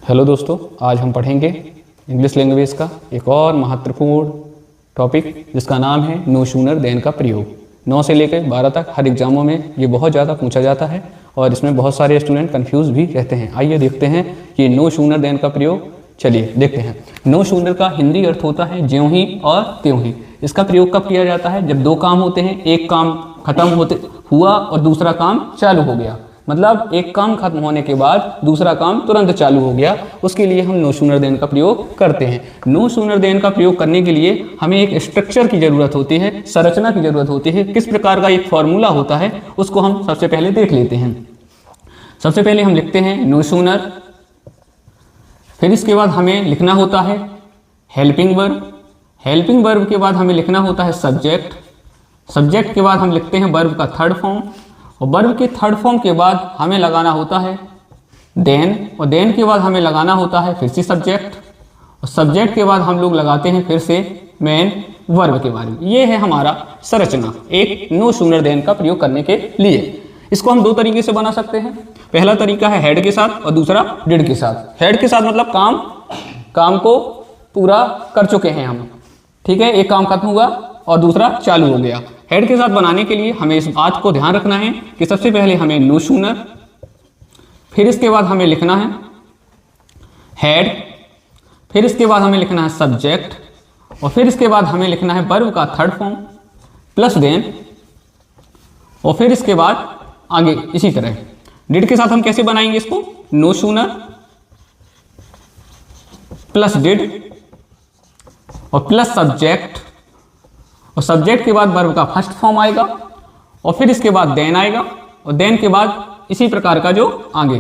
Hello दोस्तों, आज हम पढ़ेंगे इंग्लिश लैंग्वेज का एक और महत्वपूर्ण टॉपिक जिसका नाम है नो सूनर देन का प्रयोग। 9 से लेकर 12 तक हर एग्जामों में ये बहुत ज़्यादा पूछा जाता है और इसमें बहुत सारे स्टूडेंट कंफ्यूज भी रहते हैं। आइए देखते हैं कि नो सूनर देन का प्रयोग। चलिए देखते हैं। नो सूनर का हिंदी अर्थ होता है ज्यों ही और त्यों ही। इसका प्रयोग कब किया जाता है? जब दो काम होते हैं, एक काम खत्म हुआ और दूसरा काम चालू हो गया। मतलब एक काम खत्म होने के बाद दूसरा काम तुरंत चालू हो गया, उसके लिए हम नो सूनर देन का प्रयोग करते हैं। नो सूनर देन का प्रयोग करने के लिए हमें एक स्ट्रक्चर की जरूरत होती है, संरचना की जरूरत होती है। किस प्रकार का एक फॉर्मूला होता है उसको हम सबसे पहले देख लेते हैं। सबसे पहले हम लिखते हैं नो सूनर, फिर इसके बाद हमें लिखना होता है हेल्पिंग वर्ब। हेल्पिंग वर्ब के बाद हमें लिखना होता है सब्जेक्ट। सब्जेक्ट के बाद हम लिखते हैं वर्ब का थर्ड फॉर्म, और वर्ब के थर्ड फॉर्म के बाद हमें लगाना होता है देन, और देन के बाद हमें लगाना होता है फिर से सब्जेक्ट, और सब्जेक्ट के बाद हम लोग लगाते हैं फिर से मेन वर्ब के बारे में। ये है हमारा संरचना एक नो सूनर देन का प्रयोग करने के लिए। इसको हम दो तरीके से बना सकते हैं। पहला तरीका है हेड के साथ और दूसरा डिड के साथ। हेड के साथ मतलब काम को पूरा कर चुके हैं हम, ठीक है, एक काम खत्म हुआ और दूसरा चालू हो गया। हेड के साथ बनाने के लिए हमें इस बात को ध्यान रखना है कि सबसे पहले हमें नो सूनर, फिर इसके बाद हमें लिखना है हेड, फिर इसके बाद हमें लिखना है सब्जेक्ट, और फिर इसके बाद हमें लिखना है वर्ब का थर्ड फॉर्म प्लस देन, और फिर इसके बाद आगे इसी तरह। डिड के साथ हम कैसे बनाएंगे इसको? नो सूनर प्लस डिड और प्लस सब्जेक्ट, और सब्जेक्ट के बाद वर्ब का फर्स्ट फॉर्म आएगा, और फिर इसके बाद देन आएगा, और देन के बाद इसी प्रकार का जो आगे।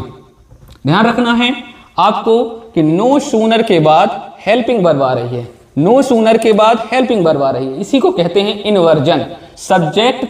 ध्यान रखना है आपको कि नो सूनर के बाद हेल्पिंग वर्ब आ रही है। नो सूनर के बाद हेल्पिंग वर्ब आ रही है, इसी को कहते हैं इन्वर्जन। सब्जेक्ट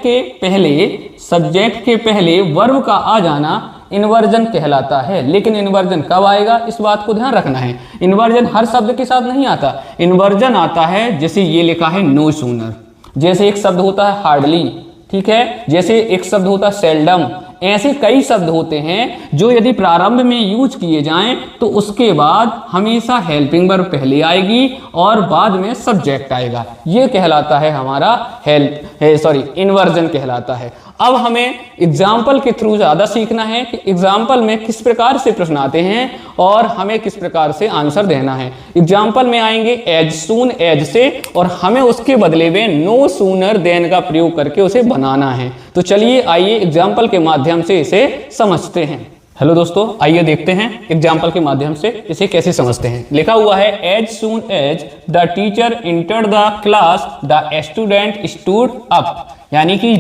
के पहले वर्ब का आ जाना इन्वर्जन कहलाता है। लेकिन इन्वर्जन कब आएगा इस बात को ध्यान रखना है। इन्वर्जन हर शब्द के साथ नहीं आता। इन्वर्जन आता है जैसे ये लिखा है नो सूनर, जैसे एक शब्द होता है हार्डली, ठीक है, जैसे एक शब्द होता है सेल्डम। ऐसे कई शब्द होते हैं जो यदि प्रारंभ में यूज किए जाएं तो उसके बाद हमेशा हेल्पिंग वर्ब पहले आएगी और बाद में सब्जेक्ट आएगा। ये कहलाता है हमारा इन्वर्जन कहलाता है। अब हमें एग्जाम्पल के थ्रू ज़्यादा सीखना है कि एग्जाम्पल में किस प्रकार से प्रश्न आते हैं और हमें किस प्रकार से आंसर देना है। एग्जाम्पल में आएंगे एज सून एज से, और हमें उसके बदले में नो सूनर देन का प्रयोग करके उसे बनाना है। तो चलिए आइए एग्जाम्पल के माध्यम से इसे समझते हैं। हेलो दोस्तों, आइए देखते हैं एग्जाम्पल के माध्यम से इसे कैसे समझते हैं। लिखा हुआ है as soon as the teacher entered the class the student stood up, यानी कि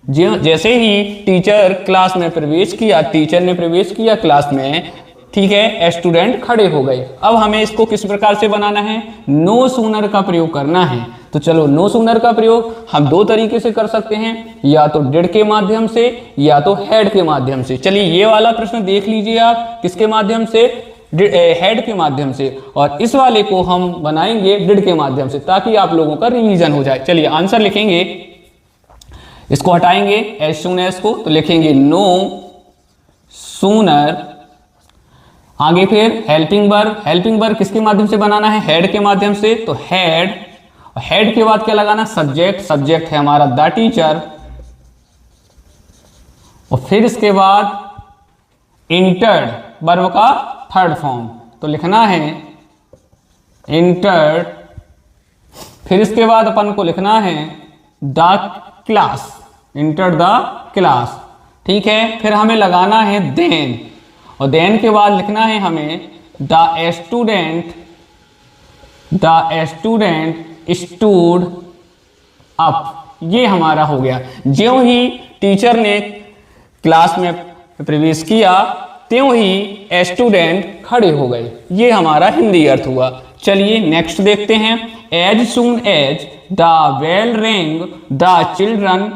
जैसे ही टीचर क्लास में प्रवेश किया, टीचर ने प्रवेश किया क्लास में, ठीक है, स्टूडेंट खड़े हो गए। अब हमें इसको किस प्रकार से बनाना है? नो सूनर का प्रयोग करना है। तो चलो नो सूनर का प्रयोग हम दो तरीके से कर सकते हैं, या तो डिड के माध्यम से या तो हेड के माध्यम से। चलिए ये वाला प्रश्न देख लीजिए आप, किसके माध्यम से? हेड के माध्यम से, और इस वाले को हम बनाएंगे डिड के माध्यम से, ताकि आप लोगों का रिवीजन हो जाए। चलिए आंसर लिखेंगे, इसको हटाएंगे एज सून एज को, तो लिखेंगे नो सूनर, आगे फिर हेल्पिंग वर्ब। हेल्पिंग वर्ब किसके माध्यम से बनाना है? हेड के माध्यम से, तो हेड, हेड के बाद क्या लगाना? सब्जेक्ट। सब्जेक्ट है हमारा द टीचर, और फिर इसके बाद इंटर्ड, वर्ब का थर्ड फॉर्म, तो लिखना है इंटर्ड। फिर इसके बाद अपन को लिखना है the class, enter the class, ठीक है। फिर हमें लगाना है देन, और देन के बाद लिखना है हमें द स्टूडेंट स्टूड अप। ये हमारा हो गया। ज्यों ही टीचर ने क्लास में प्रवेश किया त्यों ही स्टूडेंट खड़े हो गए। ये हमारा हिंदी अर्थ हुआ। चलिए नेक्स्ट देखते हैं। As soon as the bell ring the children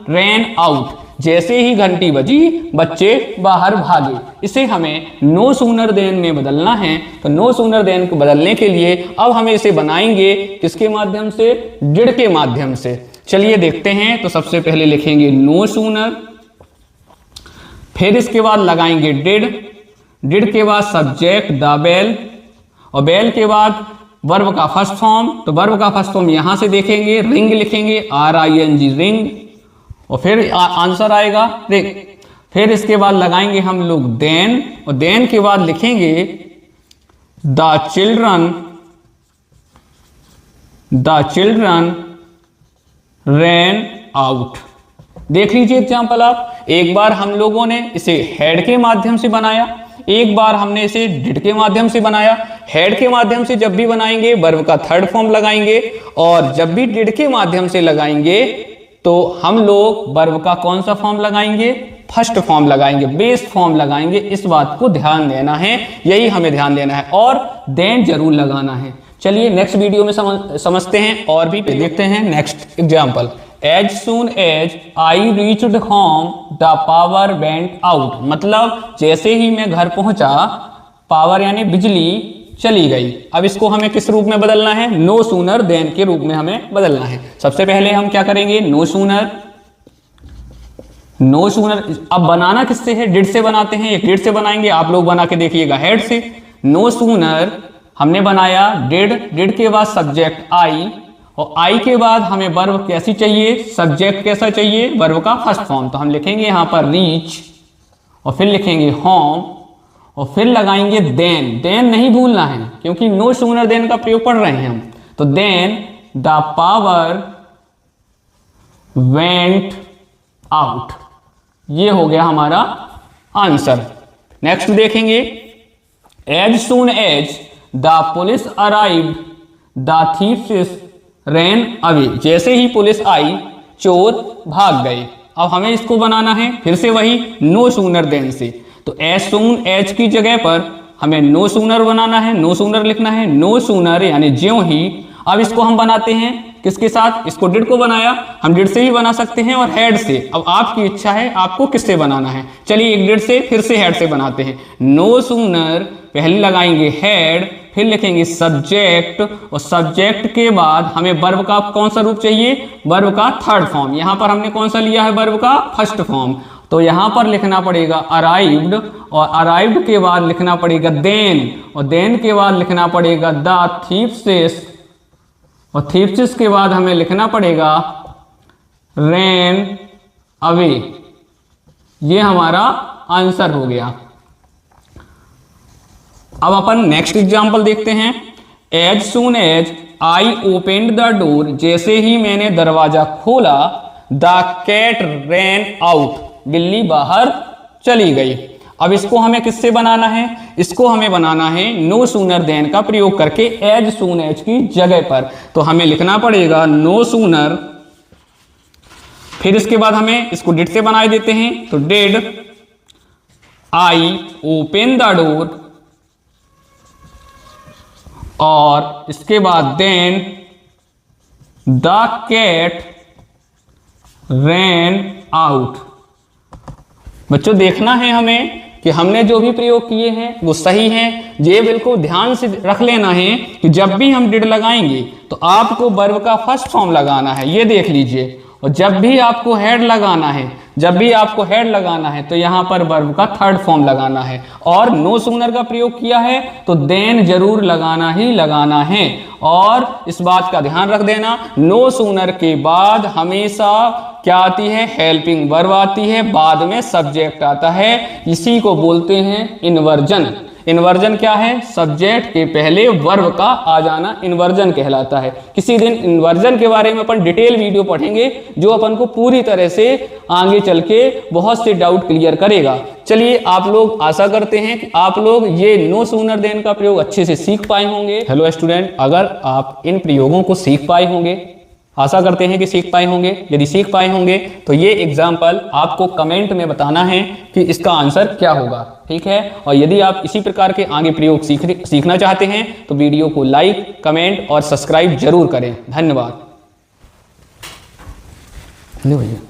ran out, जैसे ही घंटी बजी बच्चे बाहर भागे। इसे हमें नो सूनर देन में बदलना है। तो नो सूनर देन को बदलने के लिए अब हमें इसे बनाएंगे किसके माध्यम से? डिड के माध्यम से। चलिए देखते हैं। तो सबसे पहले लिखेंगे नो सूनर, फिर इसके बाद लगाएंगे डिड, डिड के बाद सब्जेक्ट द बेल, और बेल के बाद वर्ब का फर्स्ट फॉर्म, तो वर्ब का फर्स्ट फॉर्म यहां से देखेंगे, रिंग लिखेंगे, RING रिंग, और फिर आंसर आएगा रिंग। फिर इसके बाद लगाएंगे हम लोग देन, और देन के बाद लिखेंगे द चिल्ड्रन रैन आउट। देख लीजिए एग्जाम्पल आप, एक बार हम लोगों ने इसे हेड के माध्यम से बनाया, एक बार हमने इसे डिड के माध्यम से बनाया। हेड के माध्यम से जब भी बनाएंगे वर्ब का थर्ड फॉर्म लगाएंगे, और जब भी डिड के माध्यम से लगाएंगे तो हम लोग वर्ब का कौन सा फॉर्म लगाएंगे, फर्स्ट फॉर्म लगाएंगे, बेस फॉर्म लगाएंगे। इस बात को ध्यान देना है, यही हमें ध्यान देना है, और देन जरूर लगाना है। चलिए नेक्स्ट वीडियो में समझते हैं और भी देखते हैं next example. As soon as I reached home, the power went out। मतलब जैसे ही मैं घर पहुंचा, पावर यानी बिजली चली गई। अब इसको हमें किस रूप में बदलना है, नो सूनर देन के रूप में हमें बदलना है। सबसे पहले हम क्या करेंगे, नो सूनर। अब बनाना किससे है, डिड से बनाते हैं, एक डिड से बनाएंगे, आप लोग बना के देखिएगा हेड से। नो सूनर हमने बनाया डिड के बाद सब्जेक्ट आई, और आई के बाद हमें वर्ब कैसी चाहिए, सब्जेक्ट कैसा चाहिए, वर्ब का फर्स्ट फॉर्म। तो हम लिखेंगे यहां पर रीच, और फिर लिखेंगे होम, और फिर लगाएंगे देन नहीं भूलना है, क्योंकि नो सूनर देन का प्रयोग पढ़ रहे हैं हम। तो then the power went out, ये हो गया हमारा आंसर। नेक्स्ट देखेंगे, as soon as the police arrived the thieves ran away. जैसे ही पुलिस आई चोर भाग गए। अब हमें इसको बनाना है फिर से वही नो सूनर देन से। तो एज सून एज की जगह पर हमें नो सूनर बनाना है, नो सूनर लिखना है, नो सूनर यानी ज्यों ही। अब इसको हम बनाते हैं किसके साथ, इसको डिड को बनाया, हम डिड से भी बना सकते हैं और हेड से। अब आपकी इच्छा है आपको किससे बनाना है। चलिए एक डिड से फिर से हेड से बनाते हैं। नो सूनर पहले लगाएंगे हेड, फिर लिखेंगे सब्जेक्ट, और सब्जेक्ट के बाद हमें वर्ब का कौन सा रूप चाहिए, वर्ब का थर्ड फॉर्म। यहां पर हमने कौन सा लिया है, वर्ब का फर्स्ट फॉर्म। तो यहां पर लिखना पड़ेगा अराइव्ड, और अराइव्ड के बाद लिखना पड़ेगा देन, और देन के बाद लिखना पड़ेगा द थीव्स, और थीव्स के बाद हमें लिखना पड़ेगा रैन अवे। ये हमारा आंसर हो गया। अब अपन नेक्स्ट एग्जाम्पल देखते हैं। As soon as I opened the door, जैसे ही मैंने दरवाजा खोला, द कैट रैन आउट, बिल्ली बाहर चली गई। अब इसको हमें किससे बनाना है, इसको हमें बनाना है नो सूनर देन का प्रयोग करके एज सून एज की जगह पर। तो हमें लिखना पड़ेगा नो सूनर, फिर इसके बाद हमें इसको डिड से बना देते हैं। तो did I open the door, और इसके बाद then the cat ran out. बच्चों देखना है हमें कि हमने जो भी प्रयोग किए हैं वो सही हैं। ये बिल्कुल ध्यान से रख लेना है कि जब भी हम डिड लगाएंगे तो आपको वर्ब का फर्स्ट फॉर्म लगाना है, ये देख लीजिए। और जब भी आपको हेड लगाना है, तो यहां पर वर्ब का थर्ड फॉर्म लगाना है। और नो सूनर का प्रयोग किया है तो देन जरूर लगाना ही लगाना है। और इस बात का ध्यान रख देना, नो सूनर के बाद हमेशा क्या आती है, हेल्पिंग वर्ब आती है, बाद में सब्जेक्ट आता है। इसी को बोलते हैं इन्वर्जन। इन्वर्जन क्या है, सब्जेक्ट के पहले वर्ब का आ जाना इन्वर्जन कहलाता है। किसी दिन इन्वर्जन के बारे में अपन डिटेल वीडियो पढ़ेंगे, जो अपन को पूरी तरह से आगे चल के बहुत से डाउट क्लियर करेगा। चलिए आप लोग, आशा करते हैं कि आप लोग ये नो सूनर देन का प्रयोग अच्छे से सीख पाए होंगे। हेलो स्टूडेंट, अगर आप इन प्रयोगों को सीख पाए होंगे, आशा करते हैं कि सीख पाए होंगे। यदि सीख पाए होंगे तो ये एग्जाम्पल आपको कमेंट में बताना है कि इसका आंसर क्या होगा, ठीक है। और यदि आप इसी प्रकार के आगे प्रयोग सीखना चाहते हैं तो वीडियो को लाइक, कमेंट और सब्सक्राइब जरूर करें। धन्यवाद। भैया